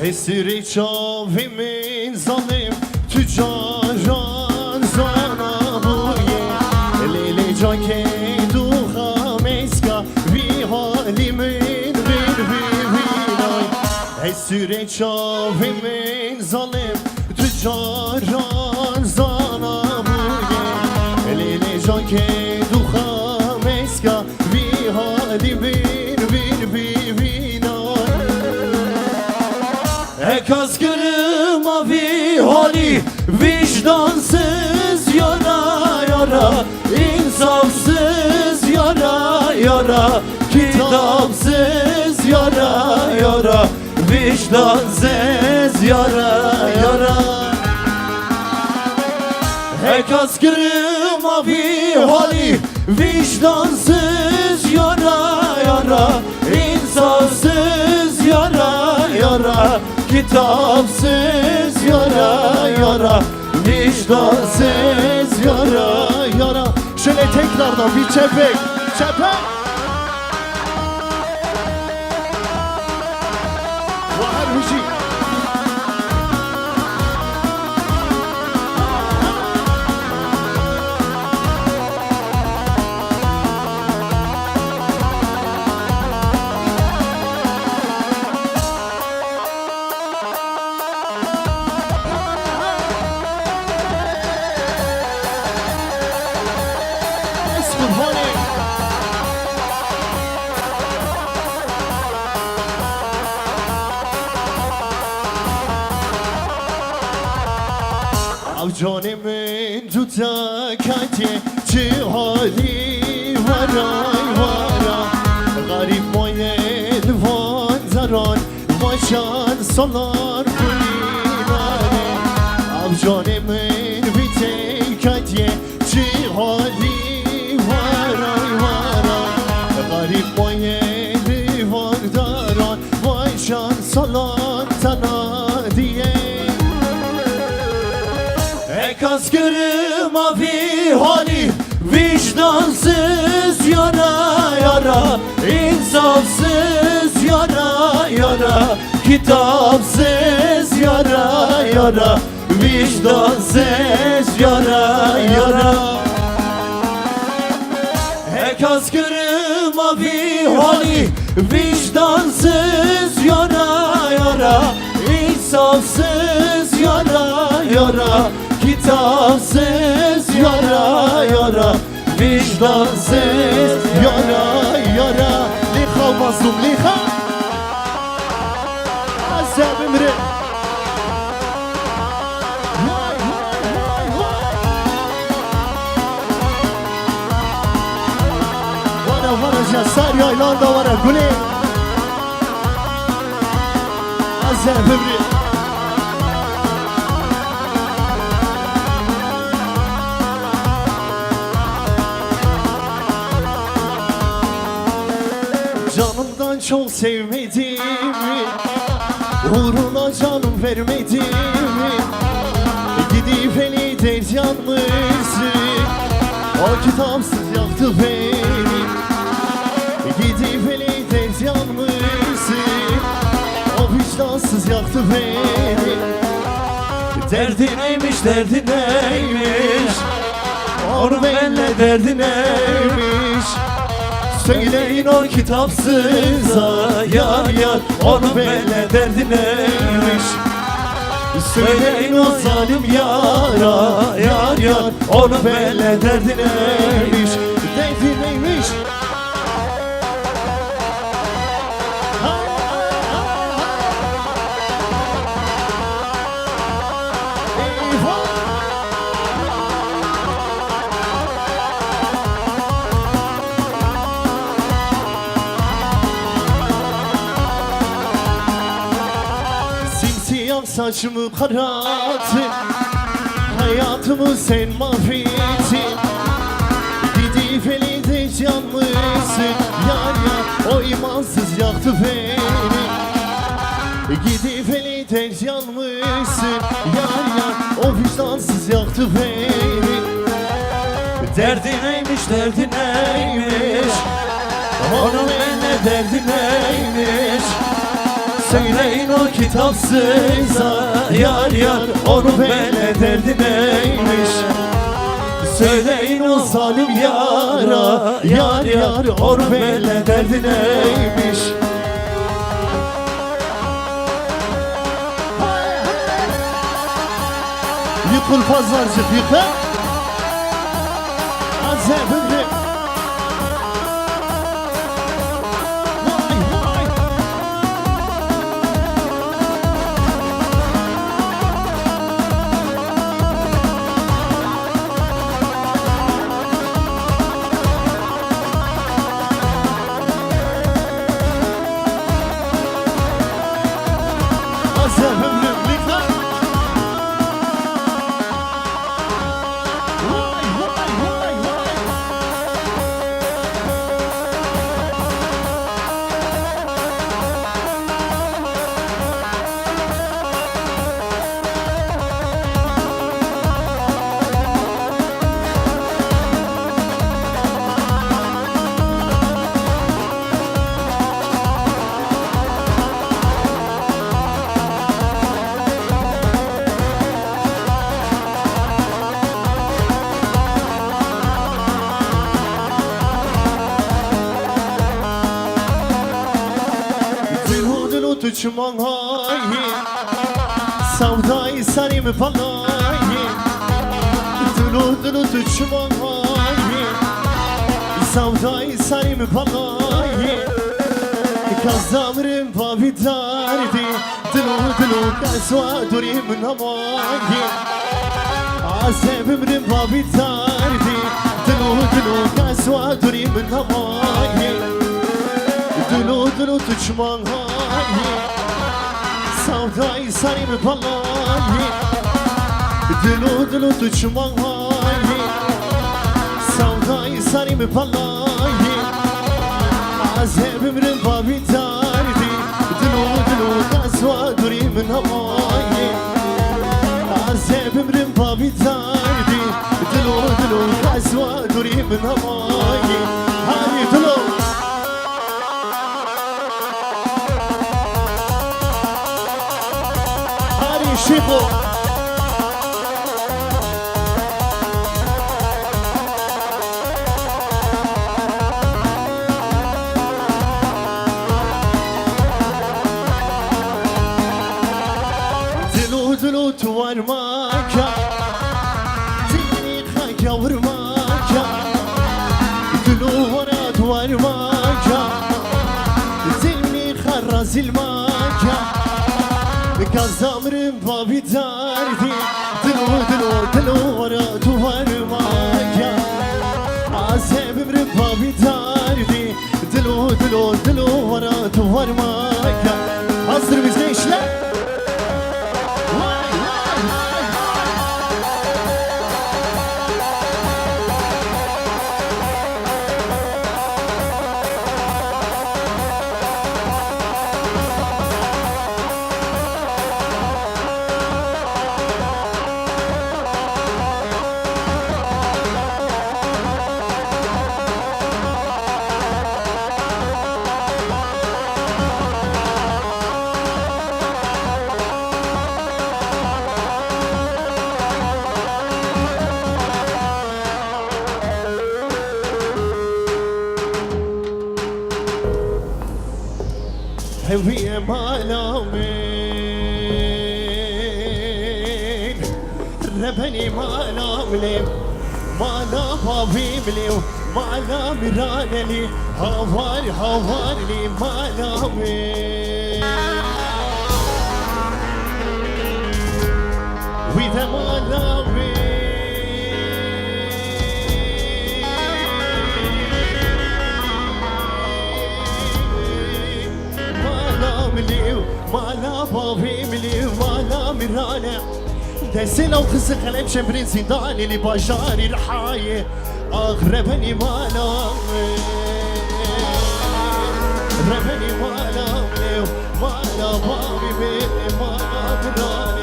Esiri çavimin zalim tüccaran zana buye Leyli canke duha meska vi halimin bir vinay Esiri çavimin zalim tüccaran zana buye Leyli canke duha meska vi halimin bir vinay Ekaz kırma vi hali vicdansız yara yara insafsız yara yara kitapsız yara yara vicdansız yara yara Ekaz kırma vi hali vicdansız yara yara insafsız yara yara kitapsız yara yara vicdansız yara yara Şöyle tekrardan bir çepek çepek Var müzik Canımın tutakati cihali varay vara Garip moyel vanzaran vaşan solar kulinare Av canımın bitekati cihali varay vara Garip moyel vanzaran vaşan solar tana diye Ekaz kırma vi hali vicdansız yara yara insafsız yara yara kitapsız yara yara vicdansız yara yara Ekaz kırma vi hali vicdansız yara yara insafsız yara yara kitapsız yara yara vicdansız yara yara Liha mazlum liha Azabim re Vara jasar yaylanda vara gule Azabim re Canımdan çok sevmedim Uğruna canım vermedim Gidip eli deryanmışsın O kitapsız yaktı beni Gidip eli deryanmışsın O vicdansız yaktı beni Derdi neymiş derdi neymiş Onu benle derdi neymiş Söyleyin o kitapsıza yar yar Onu benle derdi neymiş Söyleyin o zalim yara yar yar Onu benle derdi neymiş Derdi neymiş Saçımı kararttın Hayatımı sen mahvettin Gidip elinde canlısın Yar yar o imansız yaktı beni Gidip elinde canlısın Yar yar o vicdansız yaktı beni Derdi neymiş derdi neymiş Onun eline derdi neymiş Söyleyin o kitapsıza yar yar onu böyle derdi neymiş. Söyleyin o zalim yara yar yar onu böyle derdi neymiş. Yıkıl pazarcık yıkıl. Azebimle. Vay vay. Azebimle yıkıl. Uçman hayi Savdayı sarayım falayı Dulu dulu uçman hayi Savdayı sarayım falayı Kazamırım babi dardi Dulu dulu kazva durim namayi Azebimrim babi dardi Dulu dulu kazva durim namayi Dulu dulu uçman hayi Savdayı sarayım falayı Dulu dulu uçman hayi Savdayı sarayım falayı Azebimrin babi dardi Dulu dulu kazva durim namayi Azebimrin babi dardi Dulu dulu kazva durim namayi Hadi dulu Şiko Dilo dilo tuvarmaka Dilini kaka vurmaka Dilo vara tuvarmaka Dilini kara zilmaka Kazamırım babi dardi Dilo dilo dilo vara tuvarmaka Azebimrim babi dardi Dilo dilo dilo vara tuvarmaka Hazır mıyız gençler? هوية ما لامين ربني ما لاملي ما لابابي ملي ما لامرانلي هواري ما لامين وإذا ما لامين مالا بابي ملي مالا مرانة دسنا وخزق قلب شمرين زنداني اللي بجاري رحاية أغربني مالا ربني مالا مالا بابي ملي مالا مرانة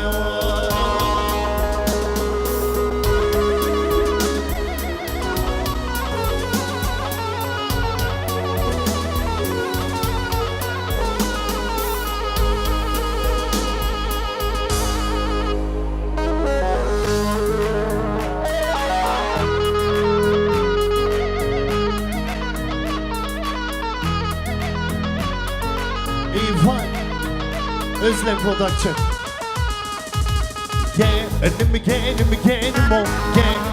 İvan Özlem Production Gelimi gelimi gelim o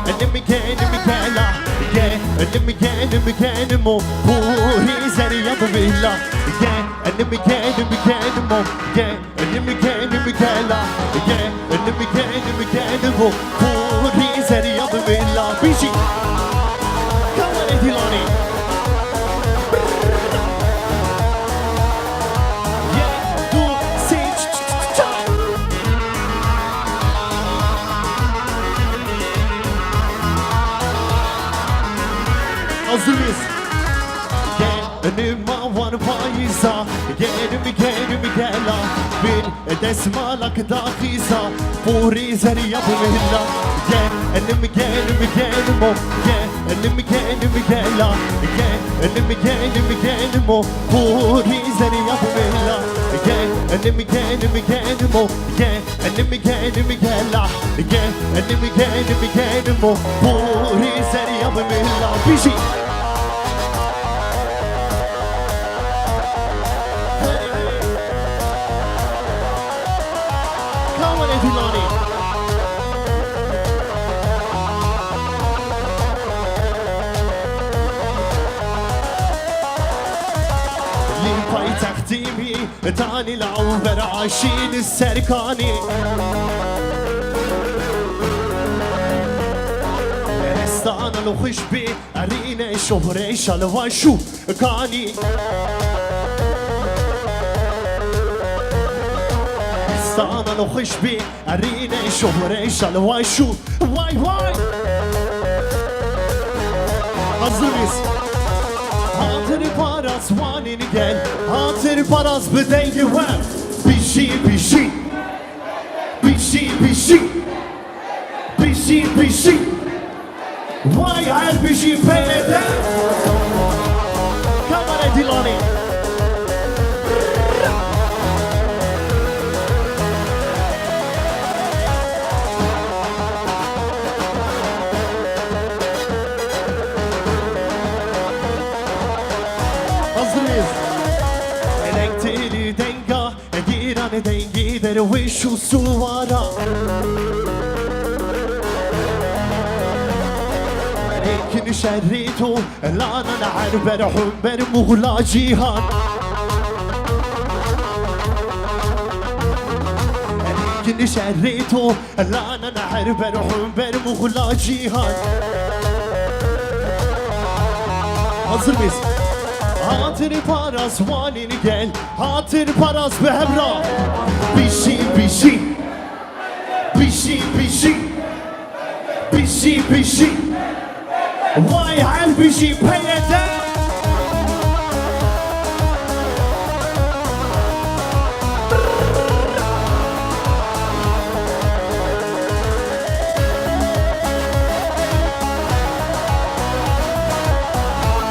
Gelimi gelimi gela Gelimi gelimi gelim o Bu hizeri yapı villa Gelimi gelimi gelim o Gelimi gelimi gela Gelimi gelimi gelim o Bu hizeri yapı villa Bici Come on Edilani Hazır mıyız? Önüme var payıza Gelimi gela Bir desmalak dahiza Puri zeri yapımıyla Gelimi gelim o Gelimi gela Gelimi gelim o Puri zeri yapımıyla Gelimi gelim o Gelimi gela Gelimi gelim o Puri zeri yapımıyla Bir şey Edilani Limpay takdimi Tani l'awver عايشين السركاني استانا لو خشبي أرينا شهري شالواشو كاني استانا لو خشبي أرينا شهري شالواشو واي واي Hazırız Hatır paras vanini gel Hatır paras bedengi var Bir şey Bir şey Vay her bir şey peynede Kamera Dilani Hazırız Elektriği denga Girane dengi derviş usuvara لكن شريته لا انا نعرف حب مغلى جيهان لكن شريته لا انا نعرف حب مغلى جيهان Hazır mıyız? Hatır paras vanini gel Hatır paras behemra Bir şey Vay her bir şey peynede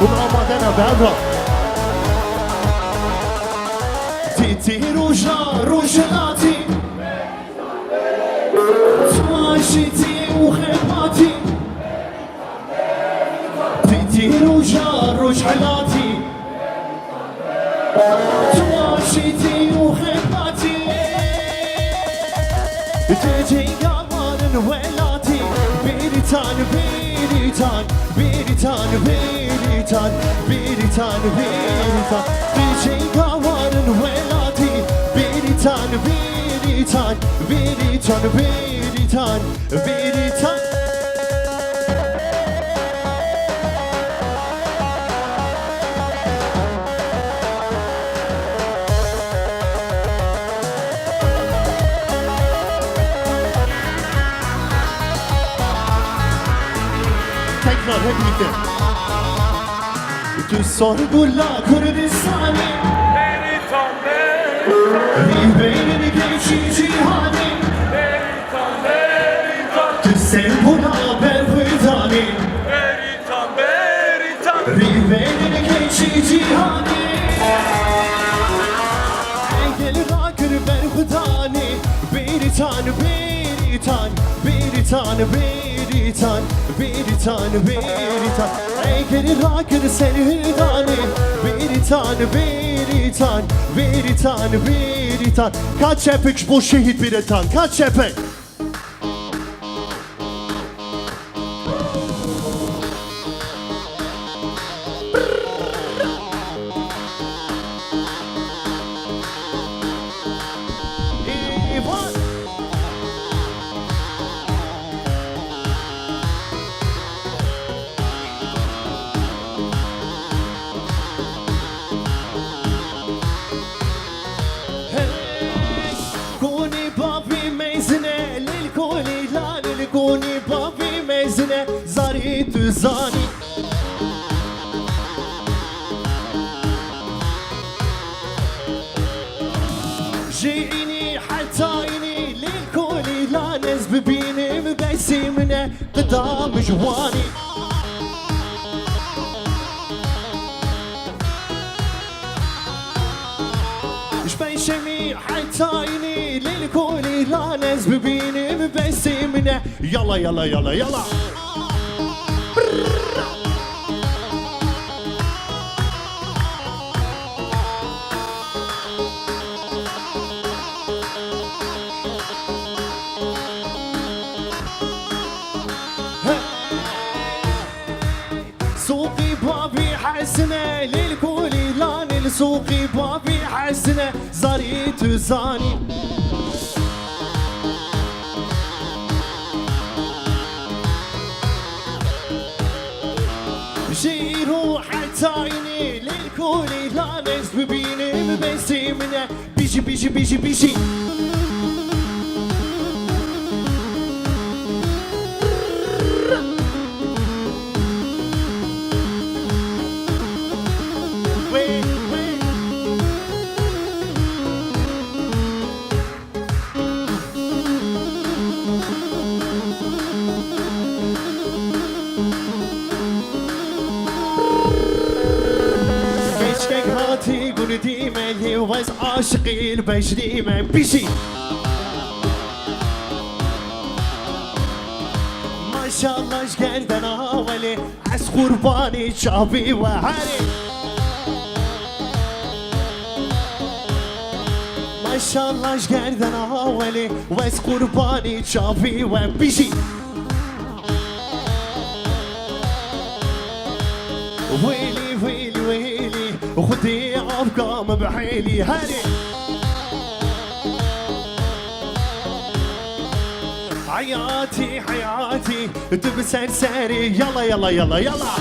Bunu amadena berra Titi ruja rujelati Tmaşiti ukhemati روجا روج حياتي تواشيتي وخباتي تجي قمر ويلاتي بيريتان بيريتان بيريتان بيريتان بيريتان بيريتان تجي قمر ويلاتي بيريتان بيريتان بيريتان بيريتان بيريتان Tekrar hep birlikte. Tu sorgulla Kürdistan'ı Rihberini geçi cihani Tu sev buna berhüdani Rihberini geçi cihani Engel rakır berhüdani Biritan, biritan, biritan, biritan biritan, biritan, biritan Eğer rakır sevdani Biritan, biritan, biritan, biritan Kaç epik bu şehit biritan, kaç epik كوني بابي ميزنة زاريت زاني جيني حتى للكوني لا ناس ببيني مبسمنا قدام جواني شمي حتى للكولي لا ناس ببيني مبسمنا يلا يلا يلا يلا سوقي بابي حسنة للكولي لاني سوقي بابي حسنة زاريت زاني جيرو حتى للكولي لاني ببيني مبسمنا بيجي بيجي بيجي بيجي تقول ديما اللي واز عاشقي البيش ديما بيشي ما شاء الله شقد انا ولي عس قرباني شعبي وهاري ما شاء الله شقد انا ولي واز قرباني شعبي وبيشي ويلي ويلي ويلي وخدي عفقام بحيلي هاري حياتي حياتي تبسر ساري يلا يلا يلا يلا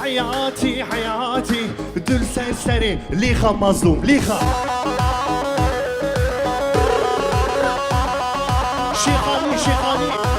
حياتي حياتي تبسر ساري ليخا مظلوم ليخا شيخاني شيخاني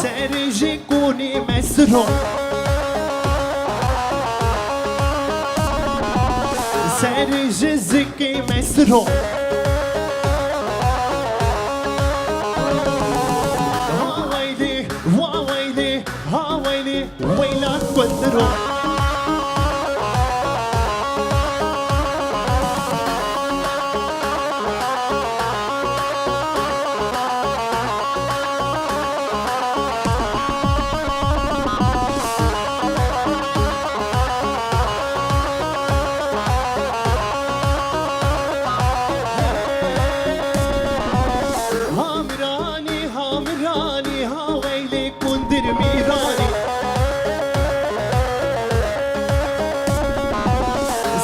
سرجكوني مسرو سرج الزكي مسرو ويلي ويلي ويلي ويلك قدرو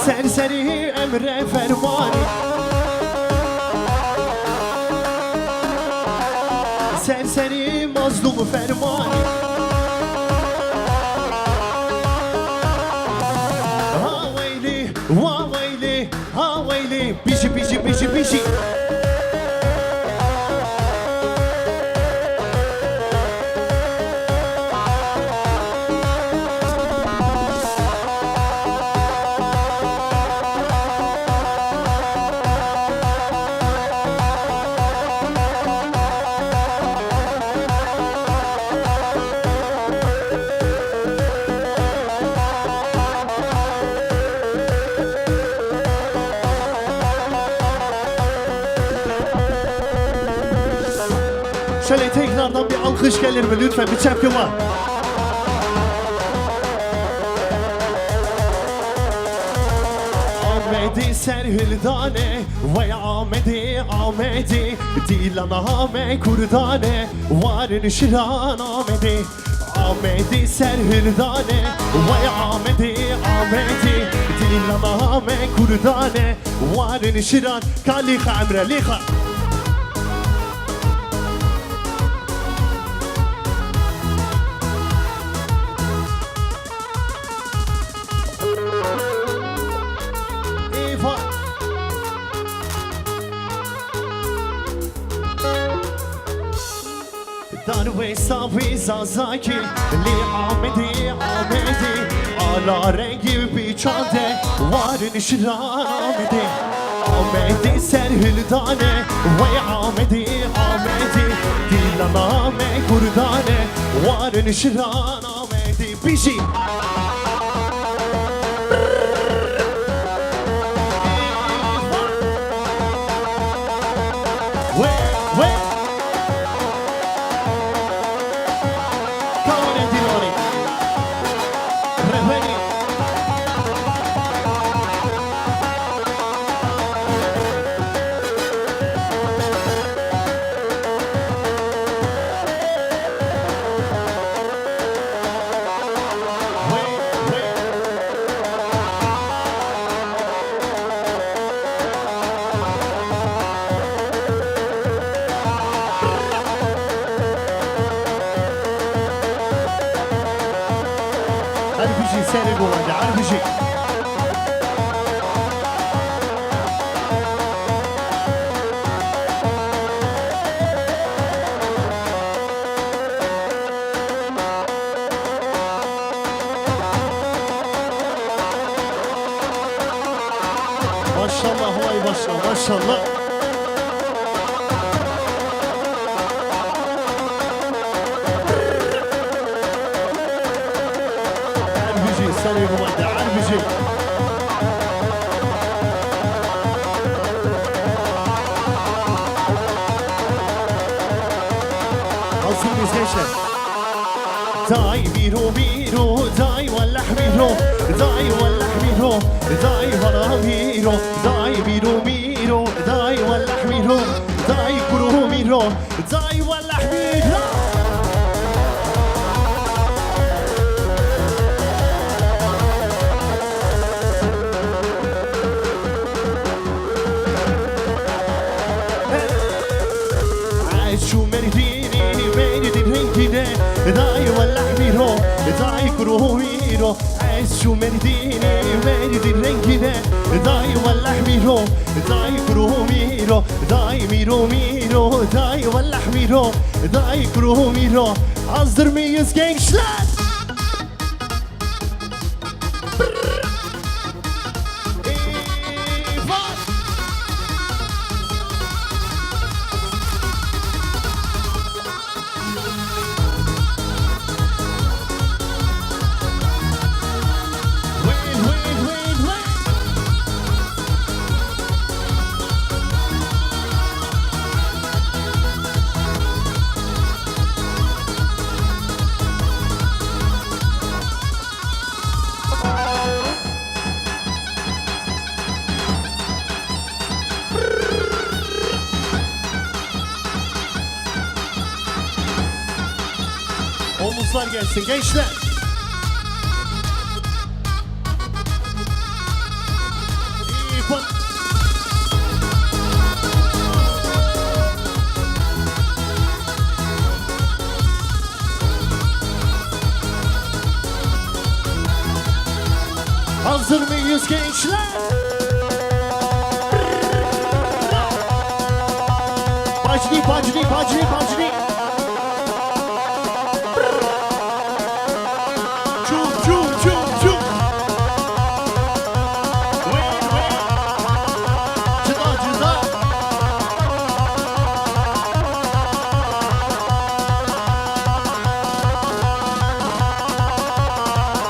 سرسري امر فرماني سرسري مظلوم فرماني ha veyli bişi bişi bişi bişi. Şöyle tekrardan bir alkış gelir mi lütfen, bir çepkin var. Ahmedi serhildane ve Ahmedi Ahmedi Dilan Ahmet Kurdane varın şiran Ahmedi. Ahmedi serhildane ve Ahmedi Ahmedi Dilan Ahmet Kurdane varın şiran. Kalika Emre lika. Darbe safi zazaki li Ahmedi Ahmedi ala rengi bir çade varın şiran Ahmedi. Ahmedi serhildane ve Ahmedi Ahmedi Dilan Ahmet Kurdane varın şiran Ahmedi. Bişi سالب وما عارف شيء. ما شاء الله هواي ما شاء الله. سالب وما عارف شيء. Hazır mıyız gençler? Day biro biro day والله biro day والله biro day valla biro day biro biro day والله biro day kuru biro day والله biro. شو مرديني ويني رنكده داي ولا حميرو داي كروهيرو عايز شو مرديني ويني رنكده داي ولا حميرو داي كروهيرو داي ميرو ميرو داي ولا حميرو داي كروهيرو hazır mıyız gençler? Omuzlar gelsin gençler. Hazır mıyız gençler? Bacri, bacri, bacri. Çuk, çuk, çuk, çuk. Wait, wait. Cıda, cıda.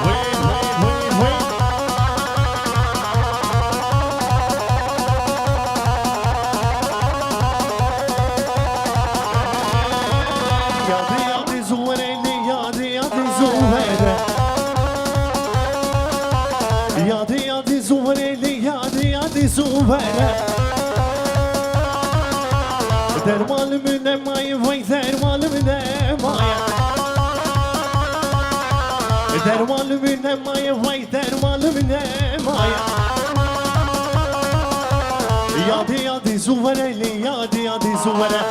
Wait, wait, wait, wait. Yadı yadı zuvereli, yadı yadı zuvere. Yadı yadı zuvereli, yadı yadı zuvere. Dermanım ne maya, vay dermanım ne maya. Dermanım ne maya, vay dermanım ne maya. Yadı yadı zuvereli, yadı yadı zuvere.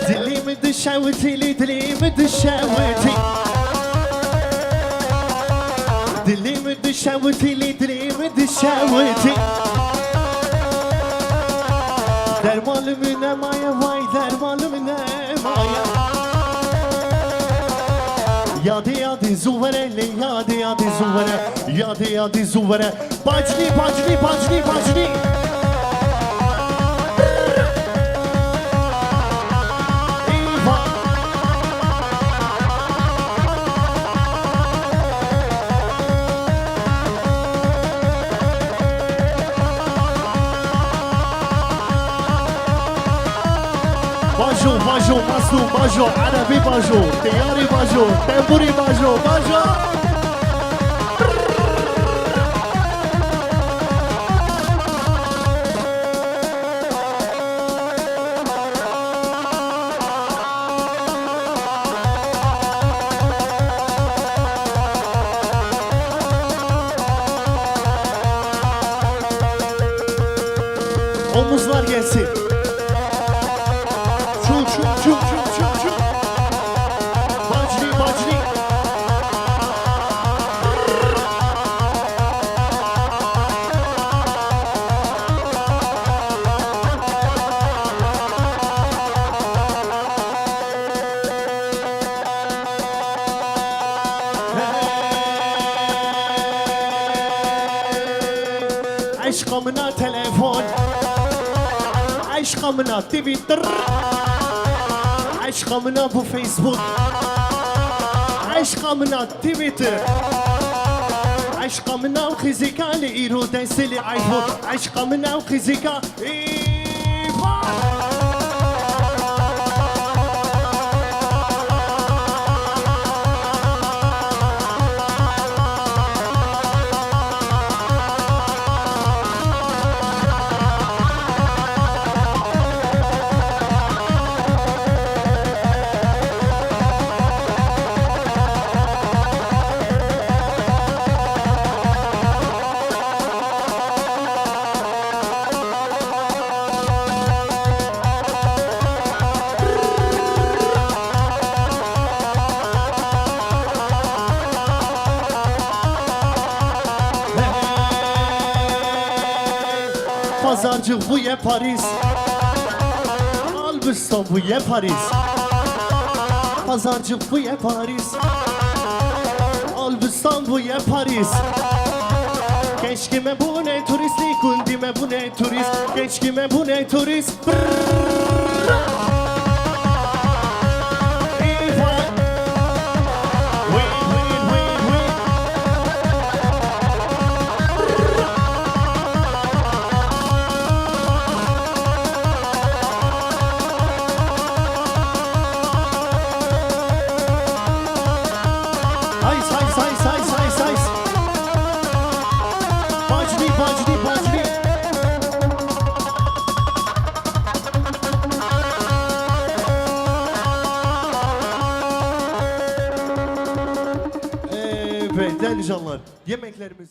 Dilimi dışavutili, dilimi dışavuti. Dilimi dışavutili, dilimi dışavuti. Dermanım ne maya, vay dermanım ne maya. Yadı yadı zuvereli, yadı yadı zuvere. Yadı yadı zuvere. Bacri, bacri, bacri, bacri. باجو باجو مصدوم باجو عربي باجو طياري باجو تنبوري باجو باجو Omuzlar gelsin. Çuk çuk çuk çuk çuk çuk. Bacri bacri. Aşkımına telefon. Aşkımına Twitter. Aşkımına bu Facebook. Aşkımına Twitter. Aşkımına kızika li iru denseli iPhone. Aşkımına kızika Pazarcı bu ye Paris. Albistan bu ye Paris. Pazarcı bu ye Paris. Albistan bu ye Paris. Gençkime bu ne turistlik, kundime bu ne turist. Gençkime bu ne turist. Evet değerli canlar, yemeklerimiz